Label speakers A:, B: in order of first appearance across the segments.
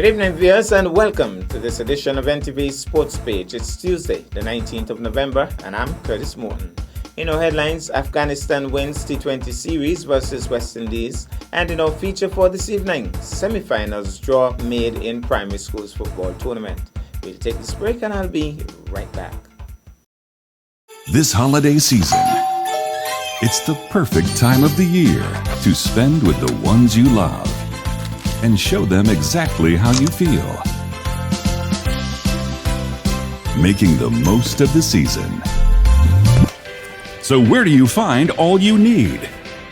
A: Good evening, viewers, and welcome to this edition of NTV Sports Page. It's Tuesday, the 19th of November, and I'm Curtis Morton. In our headlines, Afghanistan wins T20 series versus West Indies, and in our feature for this evening, semi-finals draw made in primary schools football tournament. We'll take this break, and I'll be right back.
B: This holiday season, it's the perfect time of the year to spend with the ones you love and show them exactly how you feel. Making the most of the season. So where do you find all you need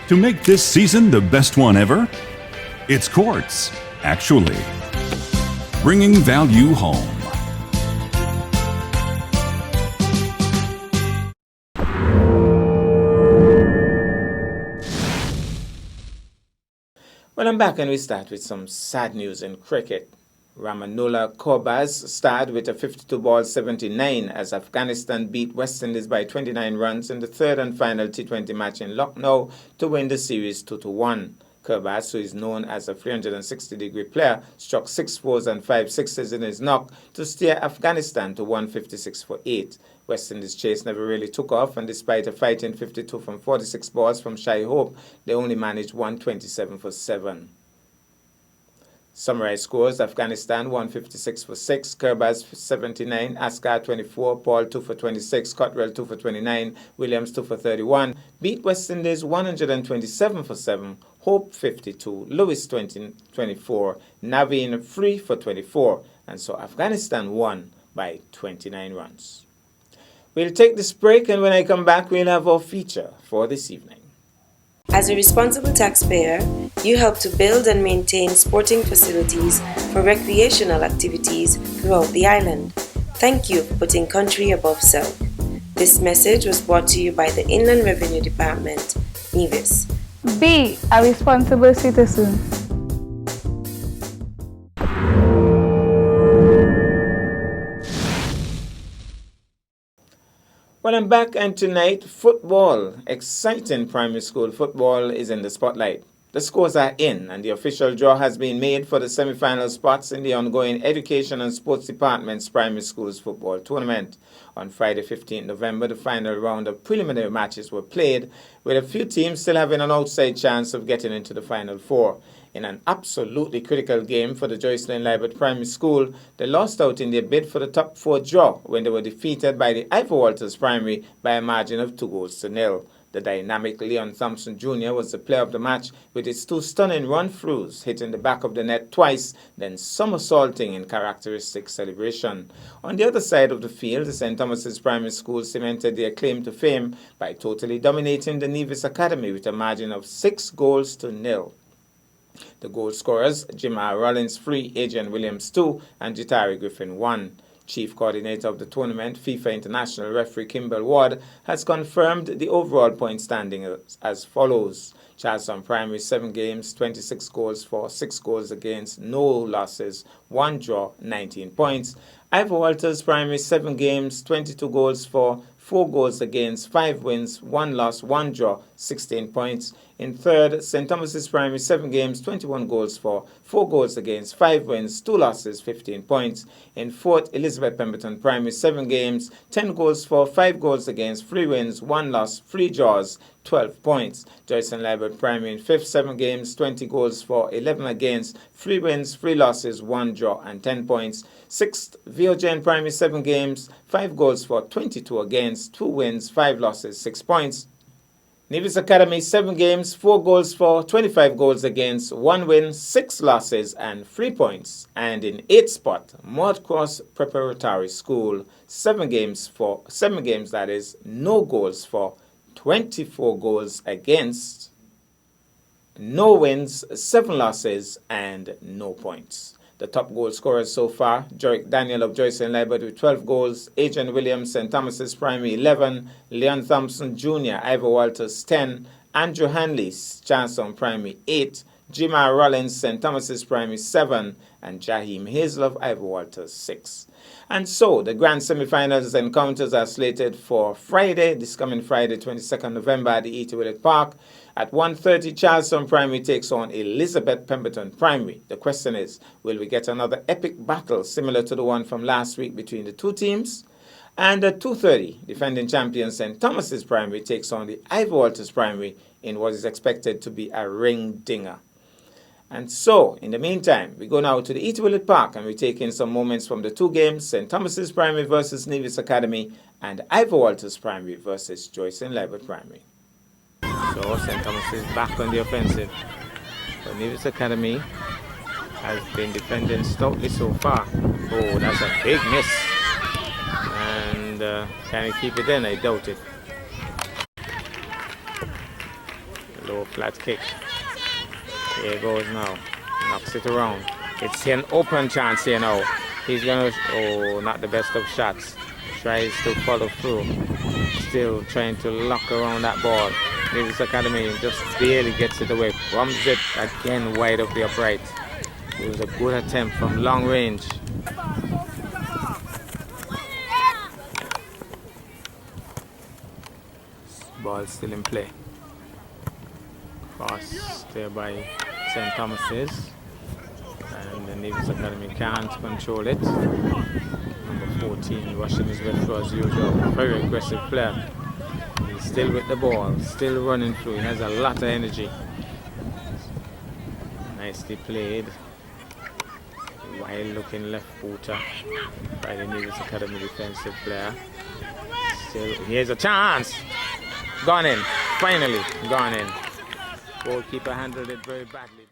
B: to make this season the best one ever? It's Courts, actually. Bringing value home.
A: Well, I'm back and we start with some sad news in cricket. Rahmanullah Corbaz starred with a 52-ball 79 as Afghanistan beat West Indies by 29 runs in the third and final T20 match in Lucknow to win the series 2-1. Corbaz, who is known as a 360-degree player, struck 6 fours and 5 sixes in his knock to steer Afghanistan to 156 for 8. West Indies' chase never really took off, and despite a fighting 52 from 46 balls from Shai Hope, they only managed 127 for 7. Summarized scores: Afghanistan 156 for 6, Corbaz 79, Askar 24, Paul 2 for 26, Cottrell 2 for 29, Williams 2 for 31, beat West Indies 127 for 7, Hope 52, Lewis 24, Naveen 3 for 24, and so Afghanistan won by 29 runs. We'll take this break, and when I come back, we'll have our feature for this evening.
C: As a responsible taxpayer, you help to build and maintain sporting facilities for recreational activities throughout the island. Thank you for putting country above self. This message was brought to you by the Inland Revenue Department, Nevis.
D: Be a responsible citizen.
A: Well, I'm back, and tonight, football, exciting primary school football, is in the spotlight. The scores are in, and the official draw has been made for the semi-final spots in the ongoing Education and Sports Department's primary schools football tournament. On Friday, 15th November, the final round of preliminary matches were played, with a few teams still having an outside chance of getting into the Final Four. In an absolutely critical game for the Joycelyn Libert Primary School, they lost out in their bid for the top 4 draw when they were defeated by the Ivor Walters Primary by a margin of 2-0. The dynamic Leon Thompson Jr. was the player of the match with his 2 stunning run-throughs, hitting the back of the net twice, then somersaulting in characteristic celebration. On the other side of the field, the St. Thomas's Primary School cemented their claim to fame by totally dominating the Nevis Academy with a margin of 6-0. The goal scorers, Jim R. Rollins 3, Adrian Williams 2, and Jitari Griffin 1. Chief coordinator of the tournament, FIFA International referee Kimball Ward, has confirmed the overall point standing as follows. Charleston Primary 7 games, 26 goals for, 6 goals against, no losses, 1 draw, 19 points. Ivor Walters Primary 7 games, 22 goals for, 4 goals against, 5 wins, 1 loss, 1 draw, 16 points. In third, St. Thomas's Primary 7 games, 21 goals for, 4 goals against, 5 wins, 2 losses, 15 points. In fourth, Elizabeth Pemberton Primary 7 games, 10 goals for, 5 goals against, 3 wins, 1 loss, 3 draws, 12 points. Joycelyn Libert Primary in fifth, 7 games, 20 goals for, 11 against, 3 wins, 3 losses, 1 draw, and 10 points. Sixth, VOGN Primary 7 games, 5 goals for, 22 against, 2 wins, 5 losses, 6 points. Nevis Academy 7 games, 4 goals for, 25 goals against, 1 win, 6 losses, and 3 points. And in 8th spot, Maud Cross Preparatory School, 7 games, that is, no goals for, 24 goals against, no wins, 7 losses, and no points. The top goal scorers so far, Jorick Daniel of Joycelyn Libert with 12 goals, Adrian Williams, St. Thomas's Primary 11, Leon Thompson Jr., Ivor Walters 10, Andrew Hanley, Charleston Primary 8, Jima Rollins, St. Thomas's Primary 7, and Jaheim Hazel of Ivor Walters 6. And so, the grand semi-finals encounters are slated for Friday, this coming Friday, 22nd November at the E.T. Willett Park. At 1:30, Charleston Primary takes on Elizabeth Pemberton Primary. The question is, will we get another epic battle similar to the one from last week between the two teams? And at 2:30, defending champion St. Thomas's Primary takes on the Ivor Walters Primary in what is expected to be a ring-dinger. And so, in the meantime, we go now to the E.T. Willett Park and we take in some moments from the two games, St. Thomas's Primary versus Nevis Academy and Ivor Walters Primary versus Joyce and Libert Primary. So, St. Thomas is back on the offensive. But Nevis Academy has been defending stoutly so far. Oh, that's a big miss. And can he keep it in? I doubt it. Low flat kick. Here goes now. Knocks it around. It's an open chance here now. He's gonna, oh, not the best of shots. Tries to follow through. Still trying to lock around that ball. Nevis Academy just barely gets it away. Rums it again wide of the upright. It was a good attempt from long range. Ball still in play. Cross there by St. Thomas's. And the Nevis Academy can't control it. Number 14 rushing his way through as usual. Very aggressive player. He's still with the ball, still running through. He has a lot of energy. Nicely played. Wild looking left footer by the Nevis Academy defensive player. Still, here's a chance. Gone in. Finally, gone in. Goalkeeper handled it very badly.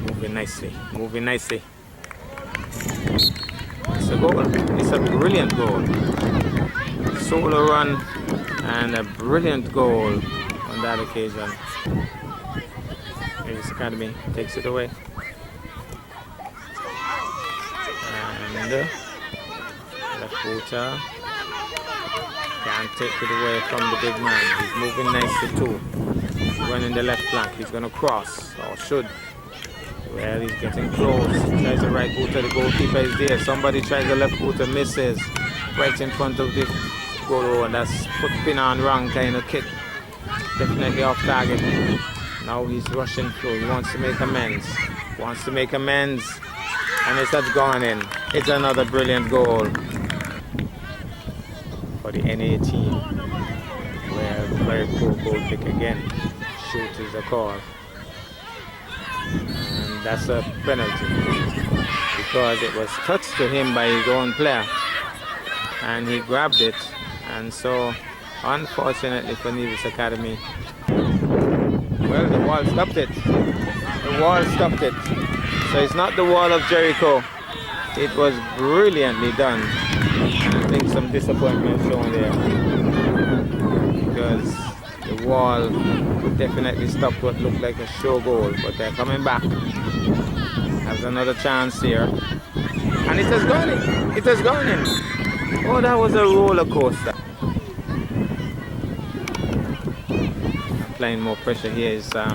A: Moving nicely. Moving nicely. It's a goal. It's a brilliant goal. Solo run and a brilliant goal on that occasion. Nevis Academy takes it away. And left footer can't take it away from the big man. He's moving nicely too. He's running the left flank. He's going to cross, or should. Well, he's getting close. He tries the right footer. The goalkeeper is there. Somebody tries the left footer, misses. Right in front of the goal, and that's put pin on wrong kind of kick. Definitely off target. Now he's rushing through. He wants to make amends. Wants to make amends. And it's just gone in. It's another brilliant goal for the NA team. Where very poor goal kick again. Shoot is a call. And that's a penalty. Because it was touched to him by his own player. And he grabbed it. And so, unfortunately for Nevis Academy, well, the wall stopped it. The wall stopped it. So it's not the wall of Jericho. It was brilliantly done. I think some disappointment shown there. Because the wall definitely stopped what looked like a show goal. But they're coming back. Has another chance here. And it has gone in. It has gone in. Oh, that was a roller coaster. Applying more pressure here is the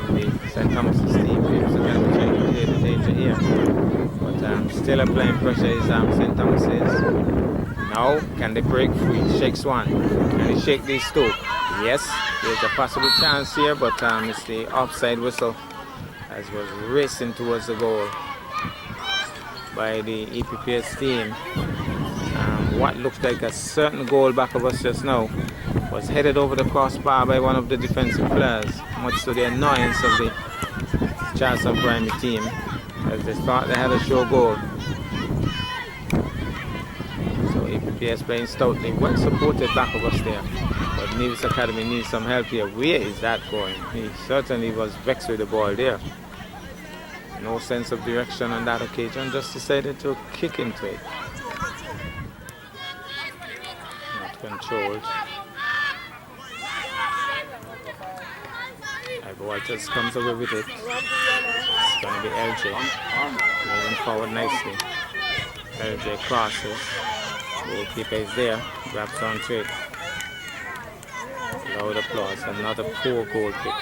A: St. Thomas's team. It's again trying to clear the danger here. But still applying pressure is St. Thomas's. Now, can they break free? Shakes one. Can he shake these two? Yes, there's a possible chance here, but it's the offside whistle as was racing towards the goal by the EPPS team. What looked like a certain goal back of us just now was headed over the crossbar by one of the defensive players, much to the annoyance of the Charleston Primary team, as they thought they had a show goal. So EPPS playing stoutly, well supported back of us there. But Nevis Academy needs some help here. Where is that going? He certainly was vexed with the ball there. No sense of direction on that occasion, just decided to kick into it. Controlled. Ivor Walters comes away with it. It's going to be LJ. Moving forward nicely. LJ crosses. Goalkeeper is there. Grabs onto it. Loud applause. Another poor goal kick.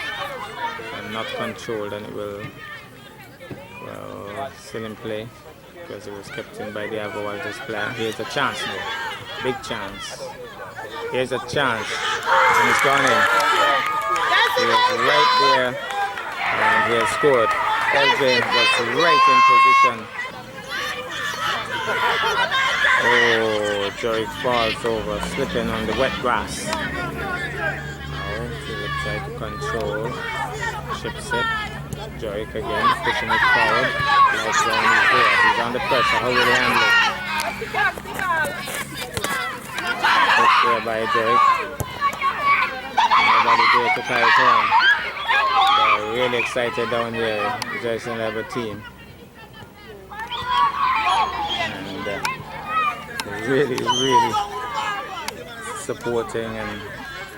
A: And not controlled, and it will, well, still in play because it was kept in by the Ivor Walters player. Here's a chance now. Big chance. Here's a chance. And it's gone in. He was right there. And he has scored. LJ was right in position. Oh, Joy falls over, slipping on the wet grass. Now, he will try to control. Chips it. Joy again, pushing it forward. Lifeline is there. He's under pressure. How will he handle it? Hooked there by Joy. Nobody there to carry it home. They're really excited down here, the Joycelyn Lever team. And really supporting and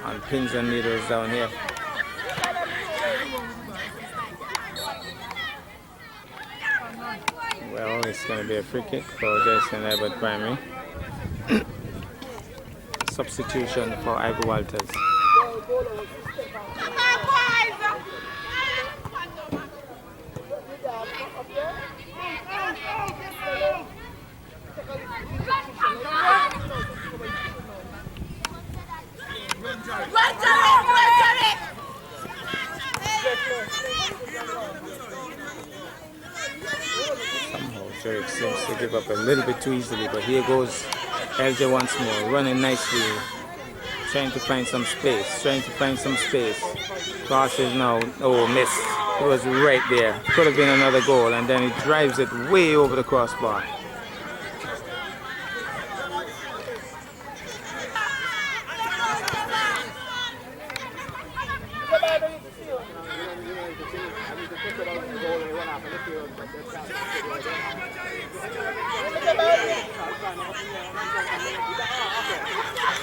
A: on pins and needles down here. Well, it's going to be a free kick for Joycelyn Lever Primary. Substitution for Ivor Walters. Somehow Jerick seems to give up a little bit too easily, but here goes LJ once more, running nicely, trying to find some space, Crosses now, oh, missed. It was right there. Could have been another goal, and then he drives it way over the crossbar.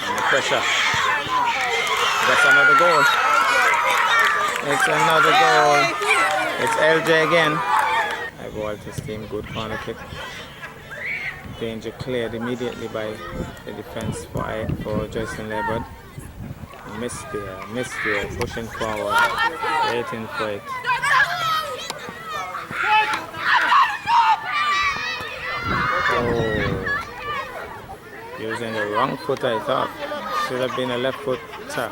A: And the pressure. That's another goal. It's another goal. It's LJ again. Ivor Walters team, good corner kick. Danger cleared immediately by the defense for Joycelyn Lever. Missed there, pushing forward, waiting for it. Oh, using the wrong foot, I thought. Should have been a left foot tap.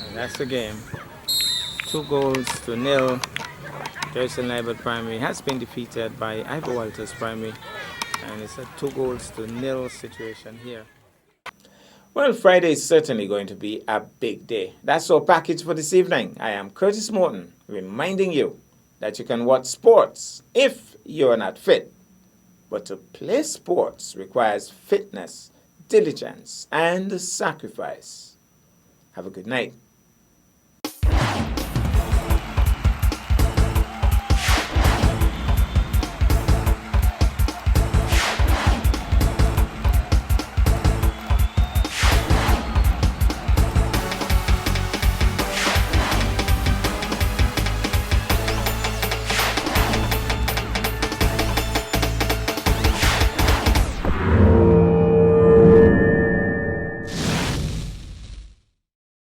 A: And that's the game. 2-0. Joycelyn Lever Primary has been defeated by Ivor Walters Primary, and it's a 2-0 situation here. Well, Friday is certainly going to be a big day. That's our package for this evening. I am Curtis Morton, reminding you that you can watch sports if you're not fit. But to play sports requires fitness, diligence, and sacrifice. Have a good night.